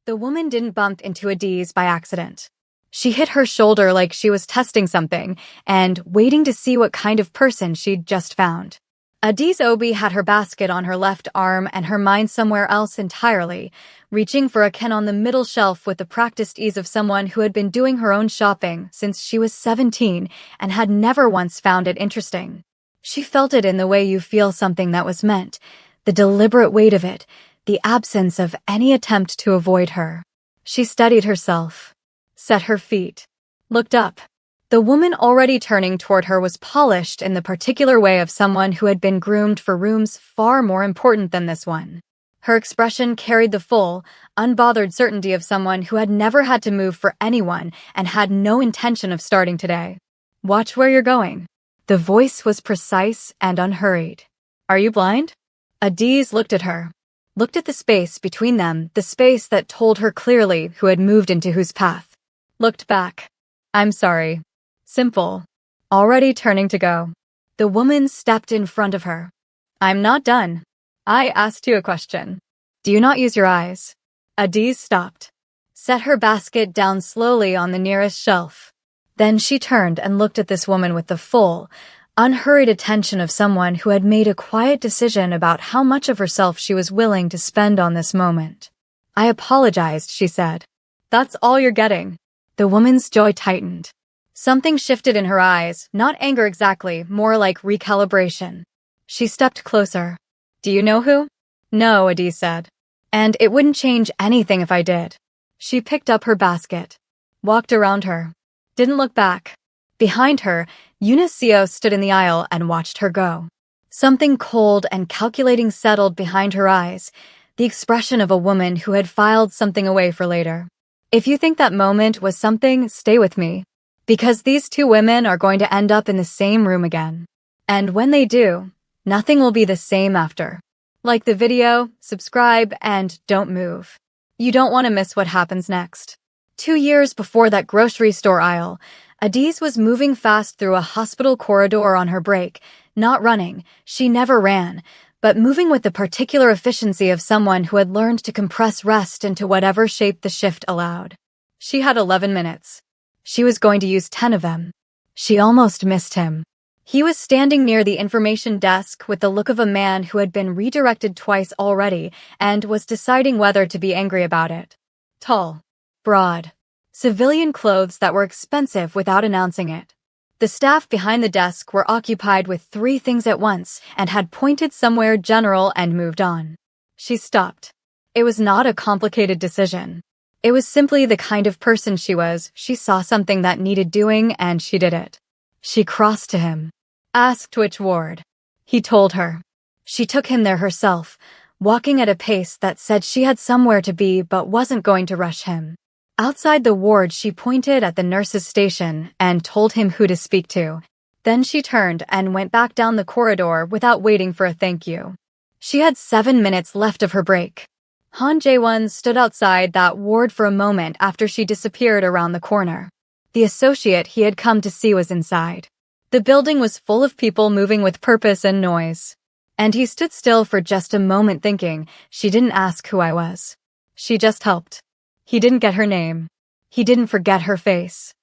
The woman didn't bump into Adiz by accident. She hit her shoulder like she was testing something and waiting to see what kind of person she'd just found. Adiz Obi had her basket on her left arm and her mind somewhere else entirely, reaching for a can on the middle shelf with the practiced ease of someone who had been doing her own shopping since she was 17 and had never once found it interesting. She felt it in the way you feel something that was meant, the deliberate weight of it, the absence of any attempt to avoid her. She steadied herself, set her feet, looked up. The woman already turning toward her was polished in the particular way of someone who had been groomed for rooms far more important than this one. Her expression carried the full, unbothered certainty of someone who had never had to move for anyone and had no intention of starting today. "Watch where you're going." The voice was precise and unhurried. "Are you blind?" Adiz looked at her. Looked at the space between them, the space that told her clearly who had moved into whose path. Looked back. "I'm sorry." Simple. Already turning to go. The woman stepped in front of her. "I'm not done. I asked you a question. Do you not use your eyes?" Adiz stopped. Set her basket down slowly on the nearest shelf. Then she turned and looked at this woman with the full, unhurried attention of someone who had made a quiet decision about how much of herself she was willing to spend on this moment. "I apologized," she said. "That's all you're getting." The woman's jaw tightened. Something shifted in her eyes, not anger exactly, more like recalibration. She stepped closer. "Do you know who?" "No," Adiz said. "And it wouldn't change anything if I did." She picked up her basket, walked around her, didn't look back. Behind her, Eunicio stood in the aisle and watched her go. Something cold and calculating settled behind her eyes, the expression of a woman who had filed something away for later. "If you think that moment was something, stay with me. Because these two women are going to end up in the same room again. And when they do, nothing will be the same after. Like the video, subscribe, and don't move. You don't want to miss what happens next." 2 years before that grocery store aisle, Adiz was moving fast through a hospital corridor on her break, not running, she never ran, but moving with the particular efficiency of someone who had learned to compress rest into whatever shape the shift allowed. She had 11 minutes. She was going to use 10 of them. She almost missed him. He was standing near the information desk with the look of a man who had been redirected twice already and was deciding whether to be angry about it. Tall, broad, civilian clothes that were expensive without announcing it. The staff behind the desk were occupied with 3 things at once and had pointed somewhere general and moved on. She stopped. It was not a complicated decision. It was simply the kind of person she was. She saw something that needed doing and she did it. She crossed to him. Asked which ward. He told her. She took him there herself, walking at a pace that said she had somewhere to be but wasn't going to rush him. Outside the ward, she pointed at the nurse's station and told him who to speak to. Then she turned and went back down the corridor without waiting for a thank you. She had 7 minutes left of her break. Han Jae-won stood outside that ward for a moment after she disappeared around the corner. The associate he had come to see was inside. The building was full of people moving with purpose and noise. And he stood still for just a moment thinking, she didn't ask who I was. She just helped. He didn't get her name. He didn't forget her face.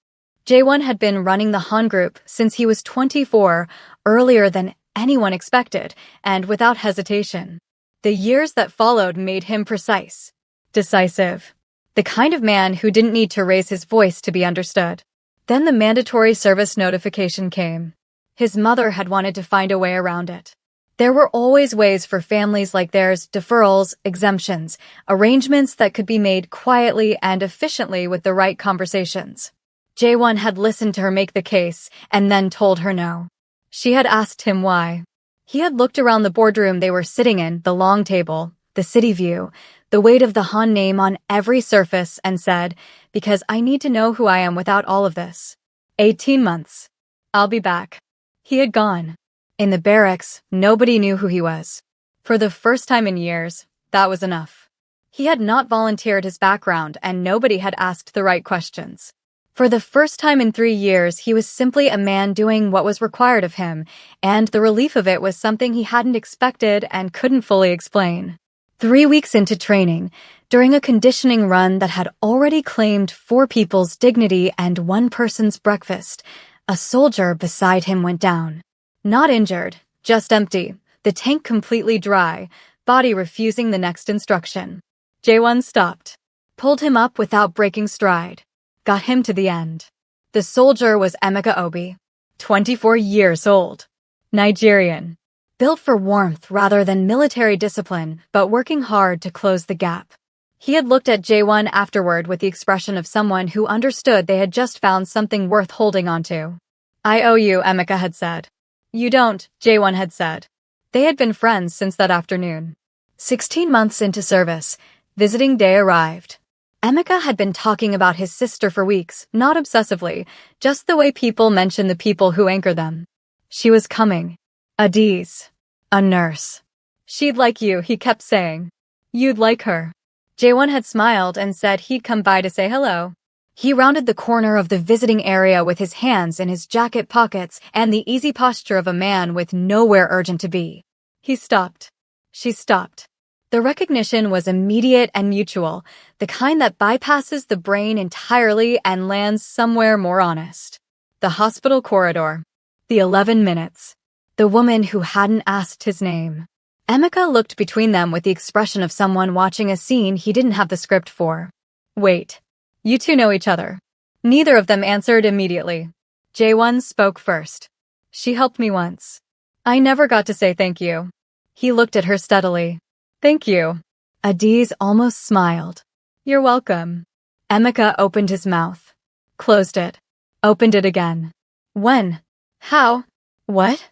Jae-won had been running the Han group since he was 24, earlier than anyone expected, and without hesitation. The years that followed made him precise, decisive, the kind of man who didn't need to raise his voice to be understood. Then the mandatory service notification came. His mother had wanted to find a way around it. There were always ways for families like theirs, deferrals, exemptions, arrangements that could be made quietly and efficiently with the right conversations. Jae-won had listened to her make the case and then told her no. She had asked him why. He had looked around the boardroom they were sitting in, the long table, the city view, the weight of the Han name on every surface, and said, "Because I need to know who I am without all of this. 18 months. I'll be back." He had gone. In the barracks, nobody knew who he was. For the first time in years, that was enough. He had not volunteered his background and nobody had asked the right questions. For the first time in 3 years, he was simply a man doing what was required of him, and the relief of it was something he hadn't expected and couldn't fully explain. 3 weeks into training, During a conditioning run that had already claimed 4 people's dignity and 1 person's breakfast, a soldier beside him went down. Not injured, just empty, the tank completely dry, body refusing the next instruction. J1 stopped, pulled him up without breaking stride, got him to the end. The soldier was Emeka Obi, 24 years old, Nigerian, built for warmth rather than military discipline, but working hard to close the gap. He had looked at J1 afterward with the expression of someone who understood they had just found something worth holding onto. "I owe you," Emeka had said. "You don't," J1 had said. They had been friends since that afternoon. 16 months into service, visiting day arrived. Emeka had been talking about his sister for weeks, not obsessively, just the way people mention the people who anchor them. She was coming. Adiz. A nurse. "She'd like you," he kept saying. "You'd like her." J1 had smiled and said he'd come by to say hello. He rounded the corner of the visiting area with his hands in his jacket pockets and the easy posture of a man with nowhere urgent to be. He stopped. She stopped. The recognition was immediate and mutual, the kind that bypasses the brain entirely and lands somewhere more honest. The hospital corridor. The 11 minutes. The woman who hadn't asked his name. Emeka looked between them with the expression of someone watching a scene he didn't have the script for. "Wait. You two know each other." Neither of them answered immediately. J1 spoke first. "She helped me once. I never got to say thank you." He looked at her steadily. "Thank you." Adiz almost smiled. "You're welcome." Emeka opened his mouth. Closed it. Opened it again. "When? How? What?"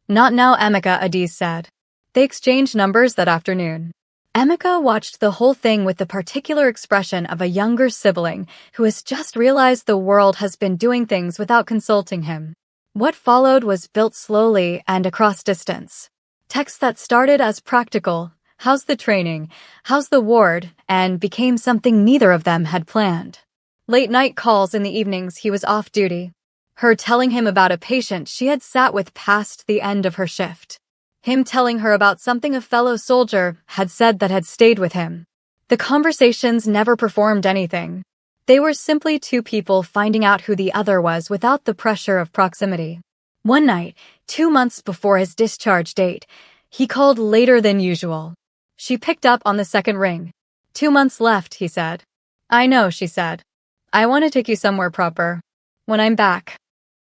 "Not now, Emeka," Adiz said. They exchanged numbers that afternoon. Emeka watched the whole thing with the particular expression of a younger sibling who has just realized the world has been doing things without consulting him. What followed was built slowly and across distance. Texts that started as practical, "How's the training? How's the ward?" and became something neither of them had planned. Late night calls in the evenings he was off duty. Her telling him about a patient she had sat with past the end of her shift. Him telling her about something a fellow soldier had said that had stayed with him. The conversations never performed anything. They were simply 2 people finding out who the other was without the pressure of proximity. One night, 2 months before his discharge date, he called later than usual. She picked up on the second ring. "2 months left," he said. "I know," she said. "I want to take you somewhere proper. When I'm back."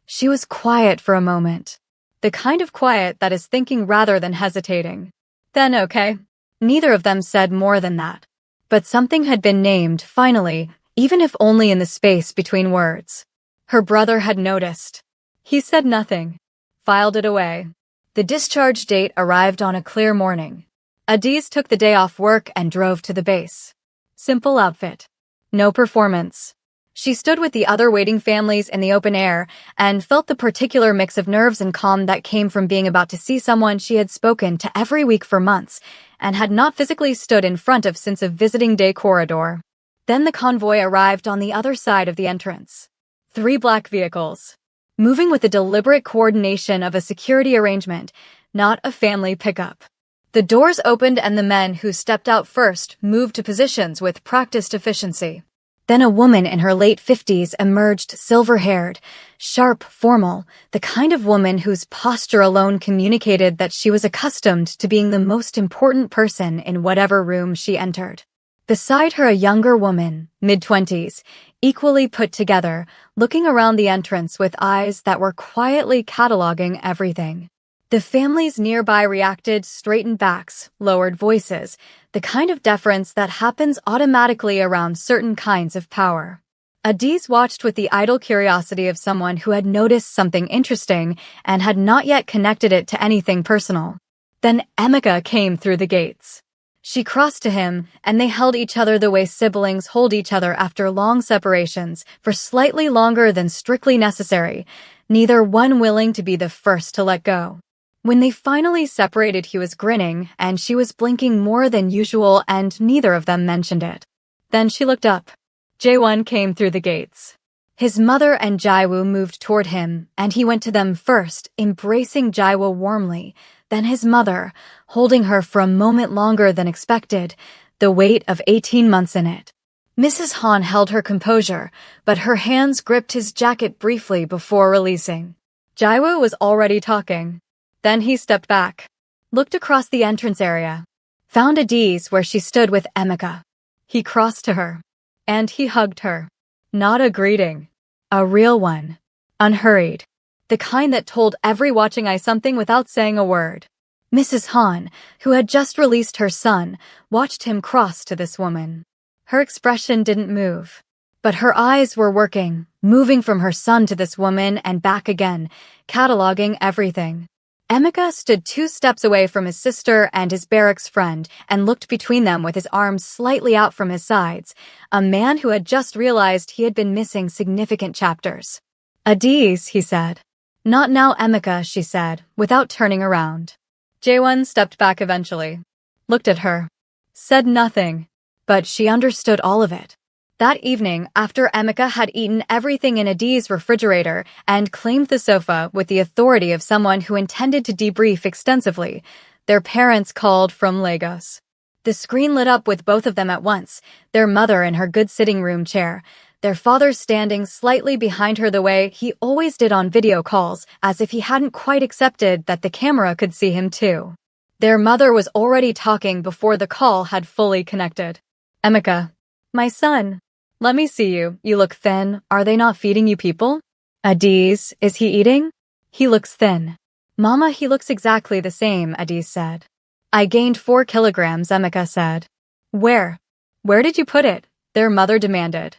She was quiet for a moment. The kind of quiet that is thinking rather than hesitating. Then okay. Neither of them said more than that. But something had been named, finally, even if only in the space between words. Her brother had noticed. He said nothing. Filed it away. The discharge date arrived on a clear morning. Adiz took the day off work and drove to the base. Simple outfit. No performance. She stood with the other waiting families in the open air and felt the particular mix of nerves and calm that came from being about to see someone she had spoken to every week for months and had not physically stood in front of since a visiting day corridor. Then the convoy arrived on the other side of the entrance. 3 black vehicles. Moving with the deliberate coordination of a security arrangement, not a family pickup. The doors opened and the men who stepped out first moved to positions with practiced efficiency. Then a woman in her late 50s emerged, silver-haired, sharp, formal, the kind of woman whose posture alone communicated that she was accustomed to being the most important person in whatever room she entered. Beside her a younger woman, mid-20s, equally put together, looking around the entrance with eyes that were quietly cataloging everything. The families nearby reacted, straightened backs, lowered voices, the kind of deference that happens automatically around certain kinds of power. Adiz watched with the idle curiosity of someone who had noticed something interesting and had not yet connected it to anything personal. Then Emeka came through the gates. She crossed to him, and they held each other the way siblings hold each other after long separations, for slightly longer than strictly necessary, neither one willing to be the first to let go. When they finally separated, he was grinning, and she was blinking more than usual, and neither of them mentioned it. Then she looked up. J1 came through the gates. His mother and Jaiwu moved toward him, and he went to them first, embracing Jaiwu warmly, then his mother, holding her for a moment longer than expected, the weight of 18 months in it. Mrs. Han held her composure, but her hands gripped his jacket briefly before releasing. Jaiwo was already talking. Then he stepped back, looked across the entrance area, found Adiz where she stood with Emeka. He crossed to her, and he hugged her. Not a greeting, a real one, unhurried, the kind that told every watching eye something without saying a word. Mrs. Han, who had just released her son, watched him cross to this woman. Her expression didn't move, but her eyes were working, moving from her son to this woman and back again, cataloging everything. Emeka stood 2 steps away from his sister and his barracks friend and looked between them with his arms slightly out from his sides, a man who had just realized he had been missing significant chapters. Adiz, he said. Not now, Emeka, she said, without turning around. Jaewon stepped back eventually, looked at her, said nothing, but she understood all of it. That evening, after Emeka had eaten everything in Adiz's refrigerator and claimed the sofa with the authority of someone who intended to debrief extensively, their parents called from Lagos. The screen lit up with both of them at once, their mother in her good sitting room chair, their father standing slightly behind her the way he always did on video calls, as if he hadn't quite accepted that the camera could see him too. Their mother was already talking before the call had fully connected. Emeka, my son. Let me see you. You look thin. Are they not feeding you people? Adiz, is he eating? He looks thin. Mama, he looks exactly the same, Adiz said. I gained 4 kilograms, Emeka said. Where? Where did you put it? Their mother demanded.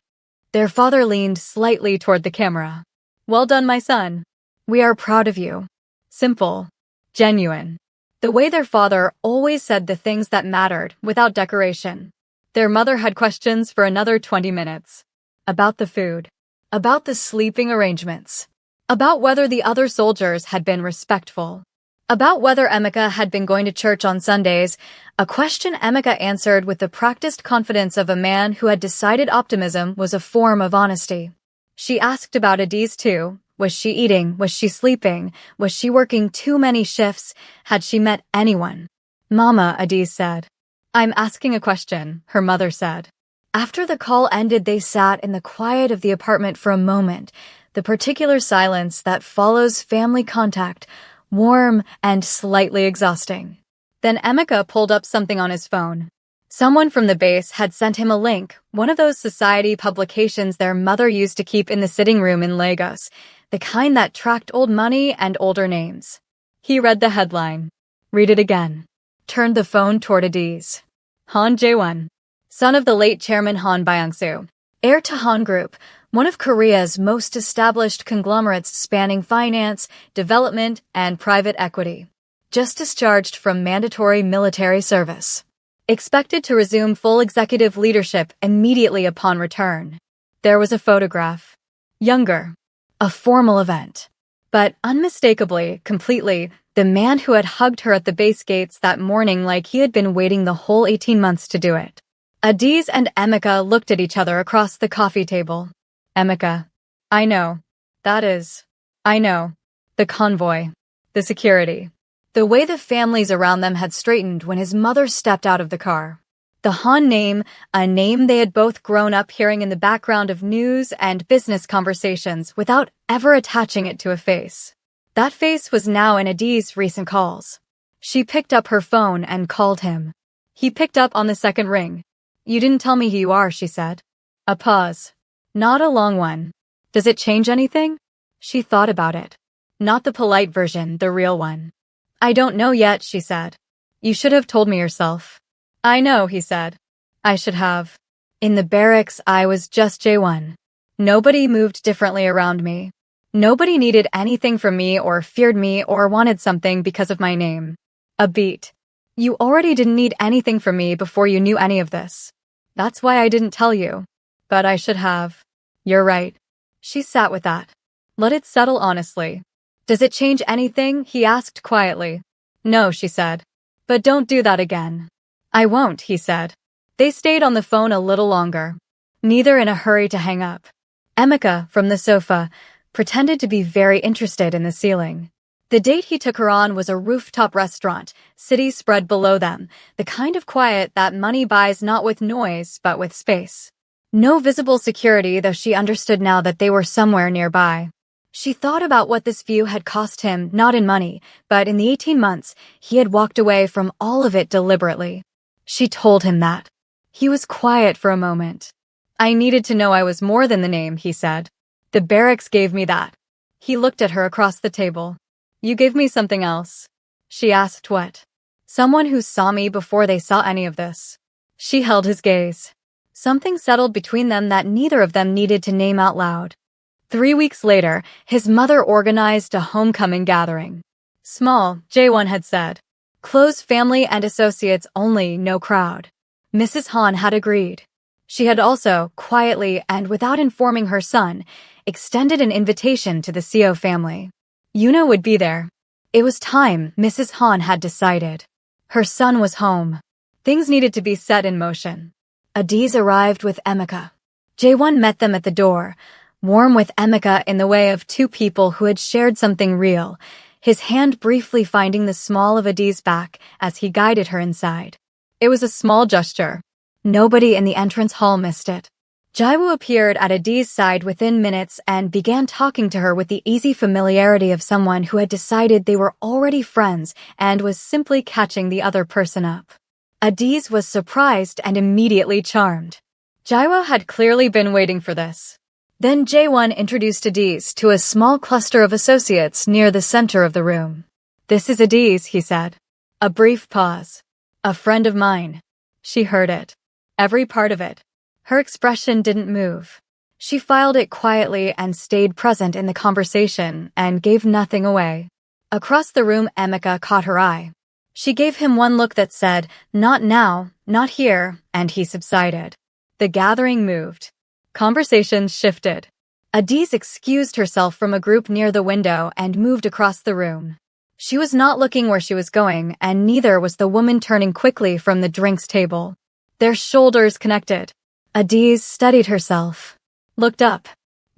Their father leaned slightly toward the camera. Well done, my son. We are proud of you. Simple. Genuine. The way their father always said the things that mattered without decoration. Their mother had questions for another 20 minutes. About the food. About the sleeping arrangements. About whether the other soldiers had been respectful. About whether Emeka had been going to church on Sundays, a question Emeka answered with the practiced confidence of a man who had decided optimism was a form of honesty. She asked about Adiz too. Was she eating? Was she sleeping? Was she working too many shifts? Had she met anyone? Mama, Adiz said. I'm asking a question, her mother said. After the call ended, they sat in the quiet of the apartment for a moment, the particular silence that follows family contact, warm and slightly exhausting. Then Emeka pulled up something on his phone. Someone from the base had sent him a link, one of those society publications their mother used to keep in the sitting room in Lagos, the kind that tracked old money and older names. He read the headline. Read it again. Turned the phone toward Adiz. Han Jae-won, son of the late chairman Han Byung-soo, heir to Han Group, one of Korea's most established conglomerates spanning finance, development, and private equity. Just discharged from mandatory military service. Expected to resume full executive leadership immediately upon return. There was a photograph. Younger. A formal event. But unmistakably, completely, the man who had hugged her at the base gates that morning like he had been waiting the whole 18 months to do it. Adiz and Emeka looked at each other across the coffee table. Emeka. I know. That is. I know. The convoy. The security. The way the families around them had straightened when his mother stepped out of the car. The Han name, a name they had both grown up hearing in the background of news and business conversations without ever attaching it to a face. That face was now in Adiz's recent calls. She picked up her phone and called him. He picked up on the second ring. You didn't tell me who you are, she said. A pause. Not a long one. Does it change anything? She thought about it. Not the polite version, the real one. I don't know yet, she said. You should have told me yourself. I know, he said. I should have. In the barracks, I was just J1. Nobody moved differently around me. Nobody needed anything from me or feared me or wanted something because of my name. A beat. You already didn't need anything from me before you knew any of this. That's why I didn't tell you. But I should have. You're right. She sat with that. Let it settle honestly. Does it change anything? He asked quietly. No, she said. But don't do that again. I won't, he said. They stayed on the phone a little longer. Neither in a hurry to hang up. Emeka, from the sofa, pretended to be very interested in the ceiling. The date he took her on was a rooftop restaurant, city spread below them, the kind of quiet that money buys not with noise but with space. No visible security, though she understood now that they were somewhere nearby. She thought about what this view had cost him, not in money, but in the 18 months he had walked away from all of it deliberately. She told him that. He was quiet for a moment. "I needed to know I was more than the name," he said. "The barracks gave me that." He looked at her across the table. "You gave me something else." She asked what. "Someone who saw me before they saw any of this." She held his gaze. Something settled between them that neither of them needed to name out loud. 3 weeks later, his mother organized a homecoming gathering. Small, Jaewon had said. Close family and associates only, no crowd. Mrs. Han had agreed. She had also, quietly and without informing her son, extended an invitation to the Seo family. Yuna would be there. It was time, Mrs. Han had decided. Her son was home. Things needed to be set in motion. Adiz arrived with Emeka. Jaewon met them at the door, warm with Emeka in the way of two people who had shared something real, his hand briefly finding the small of Adiz's back as he guided her inside. It was a small gesture. Nobody in the entrance hall missed it. Jaewoo appeared at Adiz's side within minutes and began talking to her with the easy familiarity of someone who had decided they were already friends and was simply catching the other person up. Adiz was surprised and immediately charmed. Jaewoo had clearly been waiting for this. Then Jaewon introduced Adiz to a small cluster of associates near the center of the room. "This is Adiz," he said. A brief pause. "A friend of mine." She heard it. Every part of it. Her expression didn't move. She filed it quietly and stayed present in the conversation and gave nothing away. Across the room, Emeka caught her eye. She gave him one look that said, "Not now, not here," and he subsided. The gathering moved. Conversations shifted. Adiz excused herself from a group near the window and moved across the room. She was not looking where she was going, and neither was the woman turning quickly from the drinks table. Their shoulders connected. Adiz steadied herself. Looked up.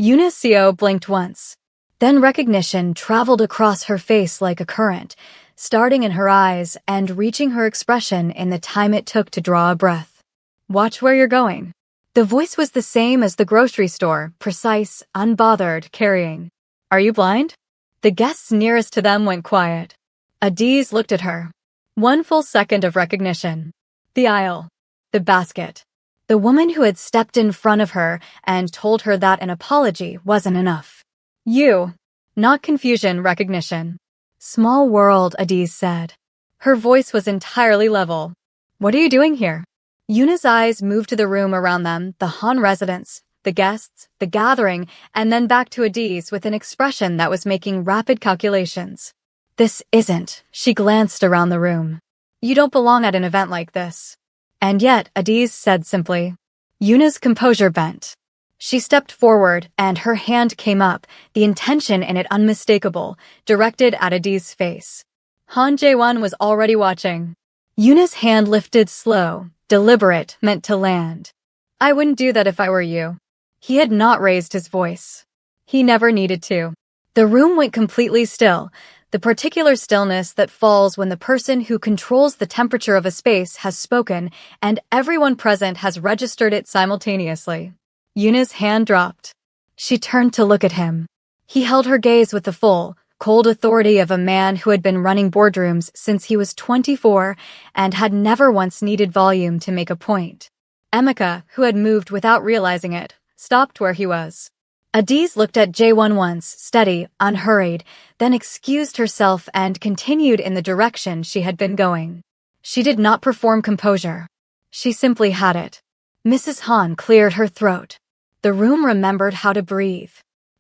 Yuna Seo blinked once. Then recognition traveled across her face like a current, starting in her eyes and reaching her expression in the time it took to draw a breath. "Watch where you're going." The voice was the same as the grocery store, precise, unbothered, carrying. "Are you blind?" The guests nearest to them went quiet. Adiz looked at her. One full second of recognition. The aisle. The basket. The woman who had stepped in front of her and told her that an apology wasn't enough. "You." Not confusion, recognition. "Small world," Adiz said. Her voice was entirely level. "What are you doing here?" Yuna's eyes moved to the room around them, the Han residence, the guests, the gathering, and then back to Adiz with an expression that was making rapid calculations. "This isn't." She glanced around the room. "You don't belong at an event like this." And yet, Adiz said simply. Yuna's composure bent. She stepped forward, and her hand came up, the intention in it unmistakable, directed at Adiz's face. Han Jae-won was already watching. Yuna's hand lifted slow, deliberate, meant to land. "I wouldn't do that if I were you." He had not raised his voice. He never needed to. The room went completely still, the particular stillness that falls when the person who controls the temperature of a space has spoken and everyone present has registered it simultaneously. Yuna's hand dropped. She turned to look at him. He held her gaze with the full, cold authority of a man who had been running boardrooms since he was 24 and had never once needed volume to make a point. Emeka, who had moved without realizing it, stopped where he was. Adiz looked at Jaewon once, steady, unhurried, then excused herself and continued in the direction she had been going. She did not perform composure. She simply had it. Mrs. Han cleared her throat. The room remembered how to breathe.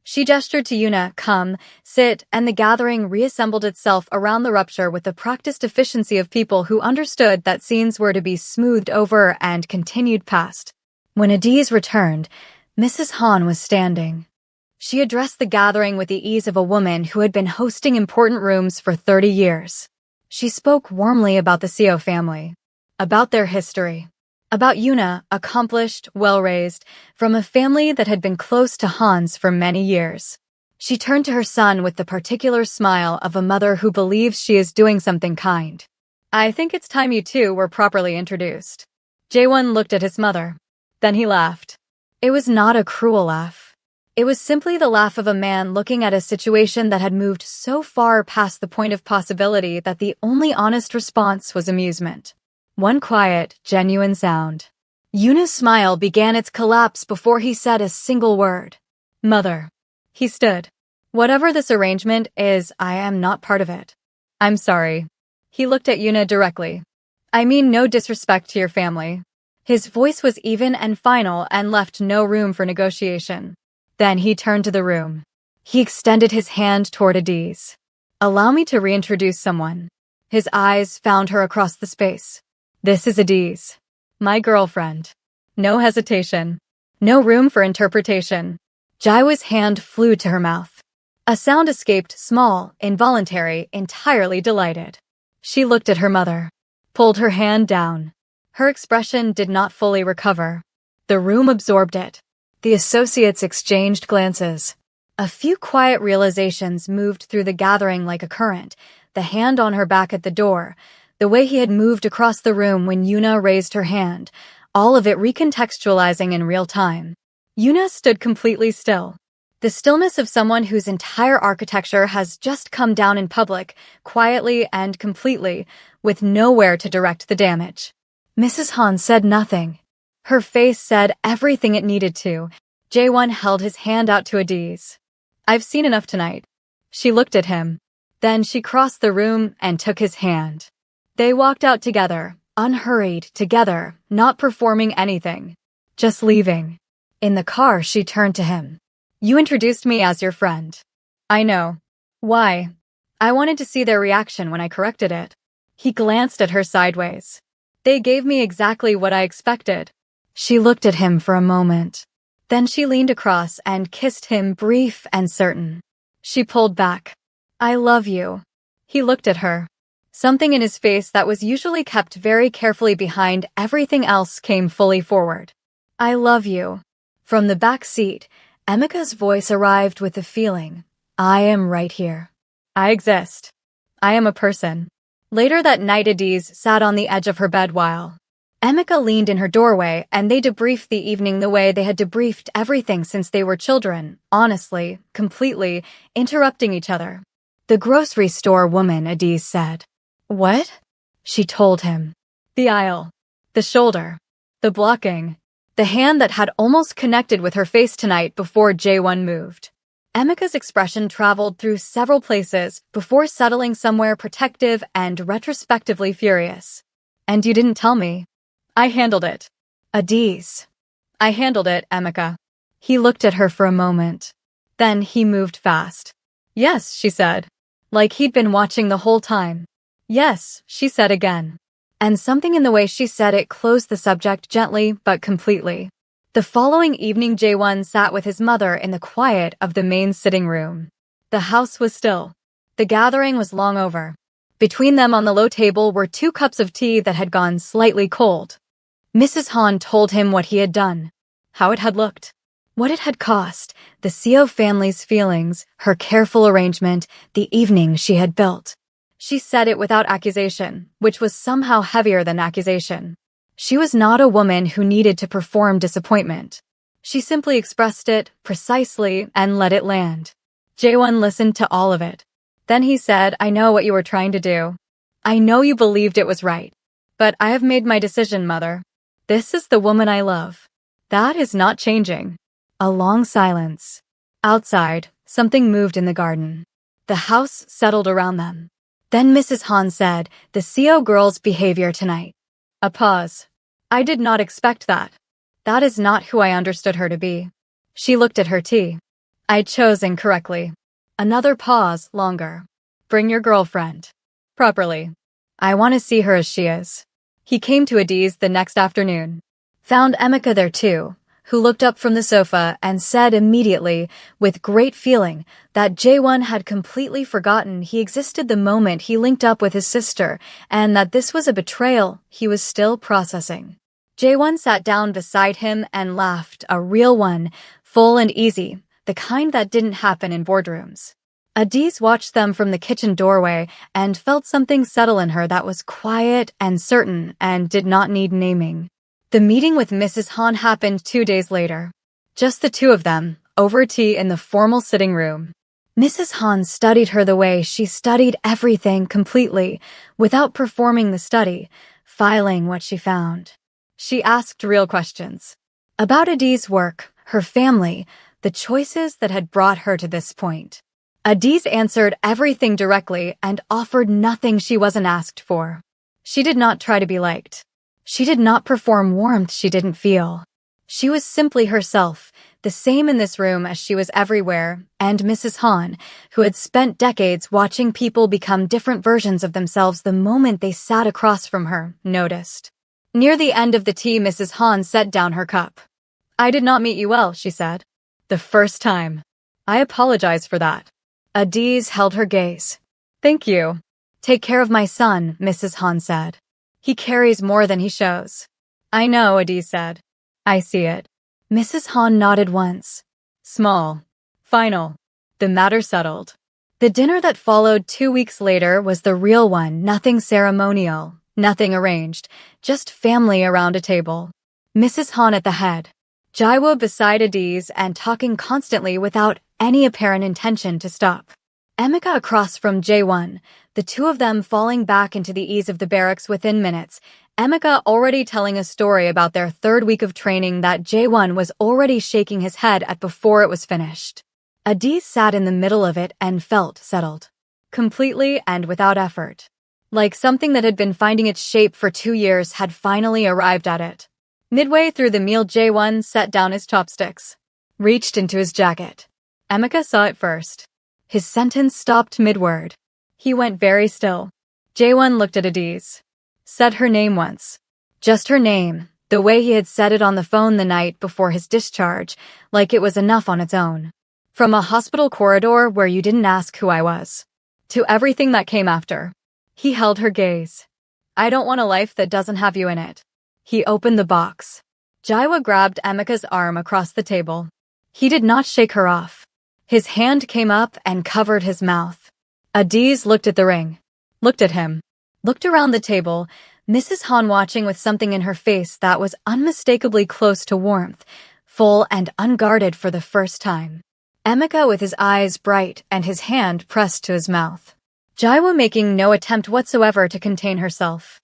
She gestured to Yuna, "Come, sit," and the gathering reassembled itself around the rupture with the practiced efficiency of people who understood that scenes were to be smoothed over and continued past. When Adiz returned, Mrs. Han was standing. She addressed the gathering with the ease of a woman who had been hosting important rooms for 30 years. She spoke warmly about the Seo family, about their history, about Yuna, accomplished, well-raised, from a family that had been close to Han's for many years. She turned to her son with the particular smile of a mother who believes she is doing something kind. I think it's time you two were properly introduced. Jaewon looked at his mother. Then he laughed. It was not a cruel laugh. It was simply the laugh of a man looking at a situation that had moved so far past the point of possibility that the only honest response was amusement. One quiet, genuine sound. Yuna's smile began its collapse before he said a single word. Mother. He stood. Whatever this arrangement is, I am not part of it. I'm sorry. He looked at Yuna directly. I mean no disrespect to your family. His voice was even and final and left no room for negotiation. Then he turned to the room. He extended his hand toward Adiz. Allow me to reintroduce someone. His eyes found her across the space. This is Adiz. My girlfriend. No hesitation. No room for interpretation. Jaiwa's hand flew to her mouth. A sound escaped, small, involuntary, entirely delighted. She looked at her mother. Pulled her hand down. Her expression did not fully recover. The room absorbed it. The associates exchanged glances. A few quiet realizations moved through the gathering like a current, the hand on her back at the door, the way he had moved across the room when Yuna raised her hand, all of it recontextualizing in real time. Yuna stood completely still. The stillness of someone whose entire architecture has just come down in public, quietly and completely, with nowhere to direct the damage. Mrs. Han said nothing. Her face said everything it needed to. Jaewon held his hand out to Adiz. I've seen enough tonight. She looked at him. Then she crossed the room and took his hand. They walked out together, unhurried, together, not performing anything. Just leaving. In the car, she turned to him. You introduced me as your friend. I know. Why? I wanted to see their reaction when I corrected it. He glanced at her sideways. They gave me exactly what I expected. She looked at him for a moment. Then she leaned across and kissed him, brief and certain. She pulled back. I love you. He looked at her. Something in his face that was usually kept very carefully behind everything else came fully forward. I love you. From the back seat, Emika's voice arrived with the feeling, I am right here. I exist. I am a person. Later that night, Adiz sat on the edge of her bed while Emika leaned in her doorway, and they debriefed the evening the way they had debriefed everything since they were children, honestly, completely, interrupting each other. The grocery store woman, Adiz said. What? She told him. The aisle. The shoulder. The blocking. The hand that had almost connected with her face tonight before Jaewon moved. Emika's expression traveled through several places before settling somewhere protective and retrospectively furious. And you didn't tell me. I handled it. Adiz. I handled it, Emika. He looked at her for a moment. Then he moved fast. Yes, she said. Like he'd been watching the whole time. Yes, she said again. And something in the way she said it closed the subject gently but completely. The following evening, Jaewon sat with his mother in the quiet of the main sitting room. The house was still. The gathering was long over. Between them on the low table were 2 cups of tea that had gone slightly cold. Mrs. Han told him what he had done, how it had looked, what it had cost, the Seo family's feelings, her careful arrangement, the evening she had built. She said it without accusation, which was somehow heavier than accusation. She was not a woman who needed to perform disappointment. She simply expressed it precisely and let it land. Jaewon listened to all of it. Then he said, I know what you were trying to do. I know you believed it was right. But I have made my decision, Mother. This is the woman I love. That is not changing. A long silence. Outside, something moved in the garden. The house settled around them. Then Mrs. Han said, the Seo girl's behavior tonight. A pause. I did not expect that. That is not who I understood her to be. She looked at her tea. I chose incorrectly. Another pause, longer. Bring your girlfriend. Properly. I want to see her as she is. He came to Adiz the next afternoon. Found Emika there too, who looked up from the sofa and said immediately, with great feeling, that Jaewon had completely forgotten he existed the moment he linked up with his sister, and that this was a betrayal he was still processing. Jaewon sat down beside him and laughed, a real one, full and easy, the kind that didn't happen in boardrooms. Adiz watched them from the kitchen doorway and felt something settle in her that was quiet and certain and did not need naming. The meeting with Mrs. Han happened 2 days later. Just the two of them, over tea in the formal sitting room. Mrs. Han studied her the way she studied everything completely, without performing the study, filing what she found. She asked real questions. About Adiz's work, her family, the choices that had brought her to this point. Adiz answered everything directly and offered nothing she wasn't asked for. She did not try to be liked. She did not perform warmth she didn't feel. She was simply herself, the same in this room as she was everywhere, and Mrs. Han, who had spent decades watching people become different versions of themselves the moment they sat across from her, noticed. Near the end of the tea, Mrs. Han set down her cup. "I did not meet you well," she said. "The first time. I apologize for that." Adiz held her gaze. "Thank you. Take care of my son," Mrs. Han said. "He carries more than he shows." "I know," Adiz said. "I see it." Mrs. Han nodded once. Small. Final. The matter settled. The dinner that followed 2 weeks later was the real one, nothing ceremonial, nothing arranged, just family around a table. Mrs. Han at the head. Jaiwo beside Adiz and talking constantly without any apparent intention to stop. Emeka across from Jaewon, the two of them falling back into the ease of the barracks within minutes, Emeka already telling a story about their 3rd week of training that Jaewon was already shaking his head at before it was finished. Adiz sat in the middle of it and felt settled. Completely and without effort. Like something that had been finding its shape for 2 years had finally arrived at it. Midway through the meal, Jaewon set down his chopsticks. Reached into his jacket. Emeka saw it first. His sentence stopped mid-word. He went very still. Jaewon looked at Adiz. Said her name once. Just her name, the way he had said it on the phone the night before his discharge, like it was enough on its own. From a hospital corridor where you didn't ask who I was, to everything that came after. He held her gaze. I don't want a life that doesn't have you in it. He opened the box. Jaiwo grabbed Emeka's arm across the table. He did not shake her off. His hand came up and covered his mouth. Adiz looked at the ring. Looked at him. Looked around the table, Mrs. Han watching with something in her face that was unmistakably close to warmth, full and unguarded for the first time. Emeka with his eyes bright and his hand pressed to his mouth. Jaiwo making no attempt whatsoever to contain herself.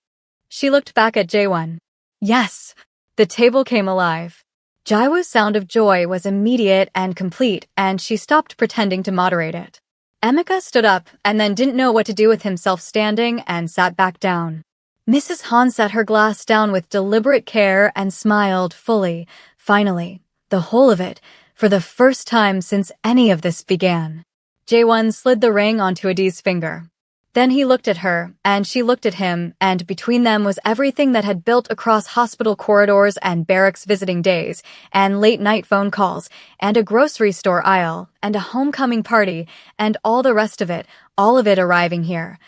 She looked back at Jaewon. Yes, the table came alive. Jaiwo's sound of joy was immediate and complete, and she stopped pretending to moderate it. Emeka stood up and then didn't know what to do with himself standing and sat back down. Mrs. Han set her glass down with deliberate care and smiled fully, finally, the whole of it, for the first time since any of this began. Jaewon slid the ring onto Adiz's finger. Then he looked at her, and she looked at him, and between them was everything that had built across hospital corridors and barracks visiting days, and late-night phone calls, and a grocery store aisle, and a homecoming party, and all the rest of it, all of it arriving here.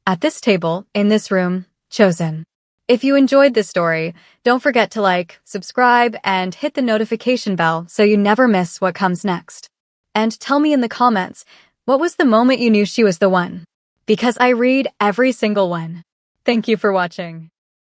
At this table, in this room, chosen. If you enjoyed this story, don't forget to like, subscribe, and hit the notification bell so you never miss what comes next. And tell me in the comments, what was the moment you knew she was the one? Because I read every single one. Thank you for watching.